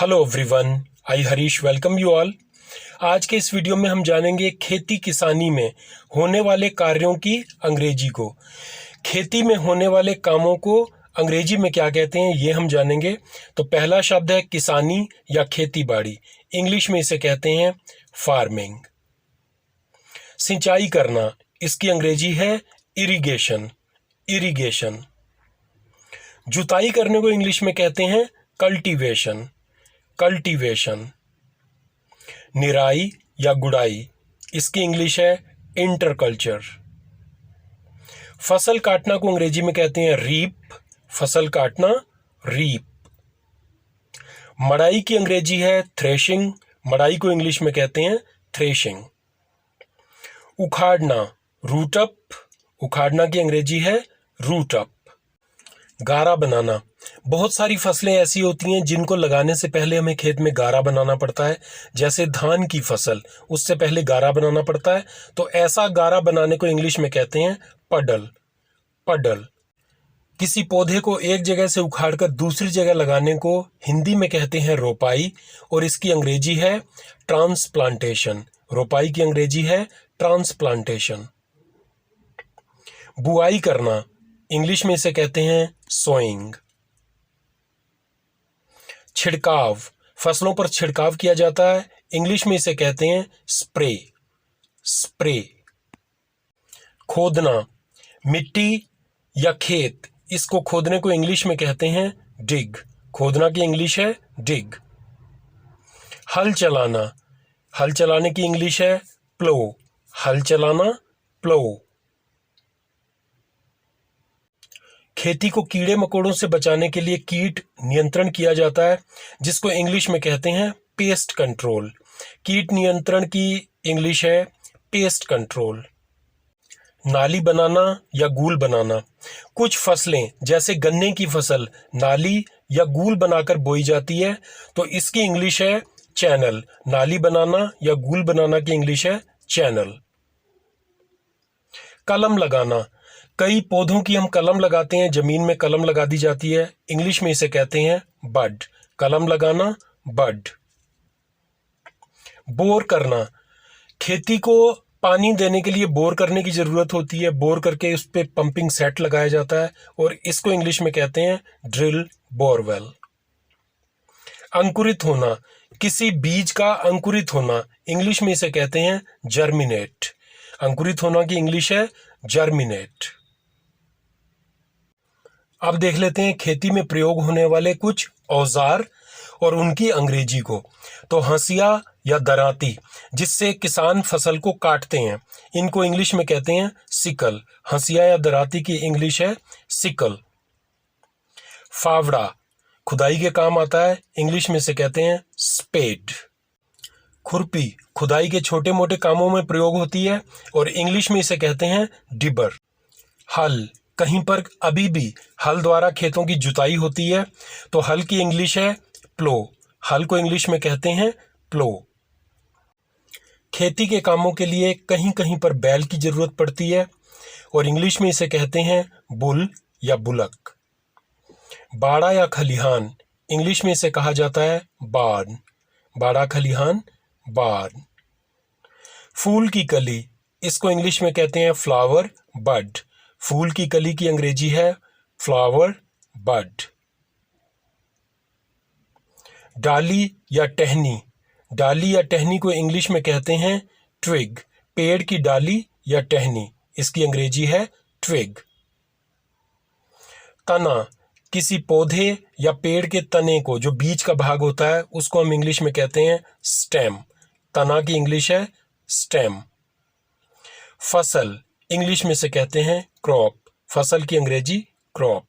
Hello everyone, I Harish welcome you all. आज के इस वीडियो में हम जानेंगे खेती किसानी में होने वाले कार्यों की अंग्रेजी को। खेती में होने वाले कामों को अंग्रेजी में क्या कहते हैं ये हम जानेंगे। तो पहला शब्द है किसानी या खेती बाड़ी। इंग्लिश में इसे कहते हैं फार्मिंग। सिंचाई करना, इसकी अंग्रेजी है इरिगेशन। इरिगेशन। जुताई करने को इंग्लिश में कहते हैं कल्टीवेशन। कल्टीवेशन। निराई या गुड़ाई, इसकी इंग्लिश है इंटरकल्चर। फसल काटना को अंग्रेजी में कहते हैं रीप। फसल काटना, रीप। मड़ाई की अंग्रेजी है थ्रेशिंग। मड़ाई को इंग्लिश में कहते हैं थ्रेशिंग। उखाड़ना, रूट अप। उखाड़ना की अंग्रेजी है रूट अप। गारा बनाना, बहुत सारी फसलें ऐसी होती हैं जिनको लगाने से पहले हमें खेत में गारा बनाना पड़ता है। जैसे धान की फसल, उससे पहले गारा बनाना पड़ता है। तो ऐसा गारा बनाने को इंग्लिश में कहते हैं पडल। पडल। किसी पौधे को एक जगह से उखाड़कर दूसरी जगह लगाने को हिंदी में कहते हैं रोपाई, और इसकी अंग्रेजी है ट्रांसप्लांटेशन। रोपाई की अंग्रेजी है ट्रांसप्लांटेशन। बुआई करना, इंग्लिश में इसे कहते हैं सोइंग। छिड़काव, फसलों पर छिड़काव किया जाता है, इंग्लिश में इसे कहते हैं स्प्रे। स्प्रे। खोदना, मिट्टी या खेत, इसको खोदने को इंग्लिश में कहते हैं डिग। खोदना की इंग्लिश है डिग। हल चलाना, हल चलाने की इंग्लिश है प्लो। हल चलाना, प्लो। खेती को कीड़े मकोड़ों से बचाने के लिए कीट नियंत्रण किया जाता है, जिसको इंग्लिश में कहते हैं पेस्ट कंट्रोल। कीट नियंत्रण की इंग्लिश है पेस्ट कंट्रोल। नाली बनाना या गूल बनाना, कुछ फसलें जैसे गन्ने की फसल नाली या गूल बनाकर बोई जाती है, तो इसकी इंग्लिश है चैनल। नाली बनाना या गूल बनाना की इंग्लिश है चैनल। कलम लगाना, कई पौधों की हम कलम लगाते हैं, जमीन में कलम लगा दी जाती है, इंग्लिश में इसे कहते हैं बड। कलम लगाना, बड। बोर करना, खेती को पानी देने के लिए बोर करने की जरूरत होती है। बोर करके उस पे पंपिंग सेट लगाया जाता है, और इसको इंग्लिश में कहते हैं ड्रिल बोरवेल। अंकुरित होना, किसी बीज का अंकुरित होना, इंग्लिश में इसे कहते हैं जर्मिनेट। अंकुरित होना की इंग्लिश है जर्मिनेट। अब देख लेते हैं खेती में प्रयोग होने वाले कुछ औजार और उनकी अंग्रेजी को। तो हंसिया या दराती, जिससे किसान फसल को काटते हैं, इनको इंग्लिश में कहते हैं सिकल। हंसिया या दराती की इंग्लिश है सिकल। फावड़ा, खुदाई के काम आता है, इंग्लिश में से कहते हैं स्पेड। खुरपी, खुदाई के छोटे मोटे कामों में प्रयोग होती है, और इंग्लिश में इसे कहते हैं डिबर। हल, कहीं पर अभी भी हल द्वारा खेतों की जुताई होती है, तो हल की इंग्लिश है प्लो। हल को इंग्लिश में कहते हैं प्लो। खेती के कामों के लिए कहीं कहीं पर बैल की जरूरत पड़ती है, और इंग्लिश में इसे कहते हैं बुल या बुलक। बाड़ा या खलिहान, इंग्लिश में इसे कहा जाता है बार्न। बाड़ा, खलिहान, बार्न। फूल की कली, इसको इंग्लिश में कहते हैं फ्लावर बड। फूल की कली की अंग्रेजी है फ्लावर बड। डाली या टहनी, डाली या टहनी को इंग्लिश में कहते हैं ट्विग। पेड़ की डाली या टहनी, इसकी अंग्रेजी है ट्विग। तना, किसी पौधे या पेड़ के तने को, जो बीच का भाग होता है, उसको हम इंग्लिश में कहते हैं स्टेम। तना की इंग्लिश है स्टेम। फसल, इंग्लिश में से कहते हैं क्रॉप। फसल की अंग्रेजी क्रॉप।